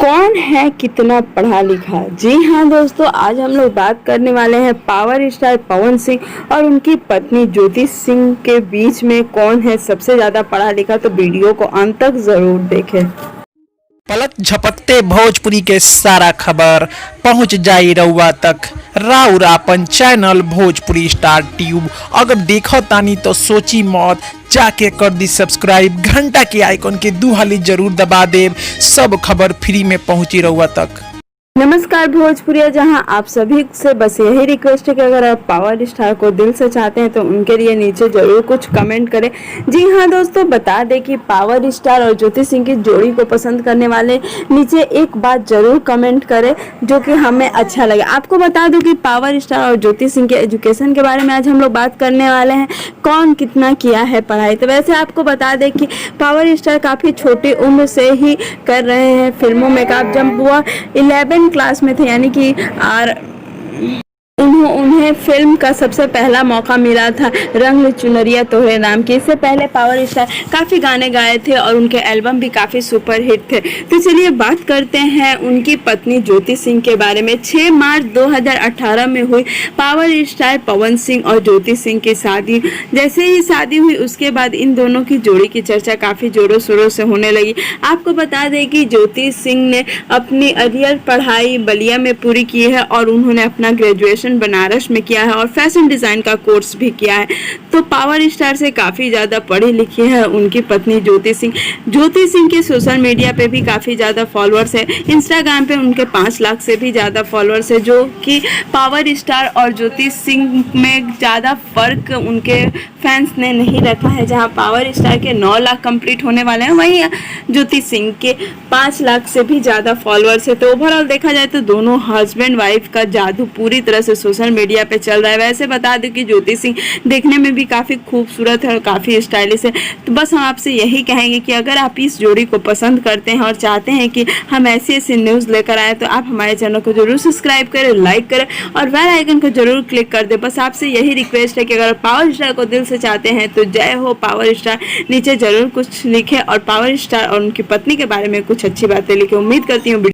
कौन है कितना पढ़ा लिखा। जी हाँ दोस्तों, आज हम लोग बात करने वाले हैं पावर स्टार पवन सिंह और उनकी पत्नी ज्योति सिंह के बीच में कौन है सबसे ज्यादा पढ़ा लिखा। तो वीडियो को अंत तक जरूर देखें। पलक झपकते भोजपुरी के सारा खबर पहुंच जाई रउआ तक। राउर आपन चैनल भोजपुरी स्टार ट्यूब अगर देखो तानी तो सोची मौत, जाके कर दी सब्सक्राइब, घंटा के आइकन के दू हाली जरूर दबा देव। सब खबर फ्री में पहुंची रउआ तक। नमस्कार भोजपुरिया, जहां आप सभी से बस यही रिक्वेस्ट है कि अगर आप पावर स्टार को दिल से चाहते हैं तो उनके लिए नीचे जरूर कुछ कमेंट करें। जी हाँ दोस्तों, बता दें कि पावर स्टार और ज्योति सिंह की जोड़ी को पसंद करने वाले नीचे एक बात जरूर कमेंट करें जो कि हमें अच्छा लगे। आपको बता दूं कि पावर स्टार और ज्योति सिंह के एजुकेशन के बारे में आज हम लोग बात करने वाले हैं, कौन कितना किया है पढ़ाई। तो वैसे आपको बता दें कि पावर स्टार काफ़ी छोटी उम्र से ही कर रहे हैं फिल्मों में काम। जब वो 11 क्लास में थे, यानी कि उन्हें फिल्म का सबसे पहला मौका मिला था रंग चुनरिया तोहरे नाम की। इससे पहले पावर स्टार काफ़ी गाने गाए थे और उनके एल्बम भी काफ़ी सुपरहिट थे। तो चलिए बात करते हैं उनकी पत्नी ज्योति सिंह के बारे में। 6 मार्च 2018 में हुई पावर स्टार पवन सिंह और ज्योति सिंह की शादी। जैसे ही शादी हुई उसके बाद इन दोनों की जोड़ी की चर्चा काफ़ी जोरों शोरों से होने लगी। आपको बता दें कि ज्योति सिंह ने अपनी अरियर पढ़ाई बलिया में पूरी की है और उन्होंने अपना ग्रेजुएशन बनारस में किया है और फैशन डिज़ाइन का कोर्स भी किया है। तो पावर स्टार से काफ़ी ज़्यादा पढ़ी लिखी है उनकी पत्नी ज्योति सिंह। ज्योति सिंह के सोशल मीडिया पे भी काफ़ी ज़्यादा फॉलोअर्स है। इंस्टाग्राम पे उनके 5 लाख से भी ज़्यादा फॉलोअर्स है, जो कि पावर स्टार और ज्योति सिंह में ज़्यादा फ़र्क उनके फैंस ने नहीं रखा है। जहाँ पावर स्टार के 9 लाख कंप्लीट होने वाले हैं, वहीं ज्योति सिंह के 5 लाख से भी ज़्यादा फॉलोअर्स है। तो ओवरऑल देखा जाए तो दोनों हस्बैंड वाइफ का जादू पूरी तरह से सोशल मीडिया पे चल रहा है। वैसे बता दूं कि ज्योति सिंह देखने में भी काफ़ी खूबसूरत है और काफ़ी स्टाइलिश है। तो बस हम आपसे यही कहेंगे कि अगर आप इस जोड़ी को पसंद करते हैं और चाहते हैं कि हम ऐसी ऐसी न्यूज़ लेकर आए तो आप हमारे चैनल को जरूर सब्सक्राइब करें, लाइक करें और बेल आइकन को जरूर क्लिक कर दें। बस आपसे यही रिक्वेस्ट है कि अगर पावर स्टार को दिल से चाहते हैं तो जय हो पावर स्टार नीचे जरूर कुछ लिखें और पावर स्टार और उनकी पत्नी के बारे में कुछ अच्छी बातें लिखें। उम्मीद करती हूँ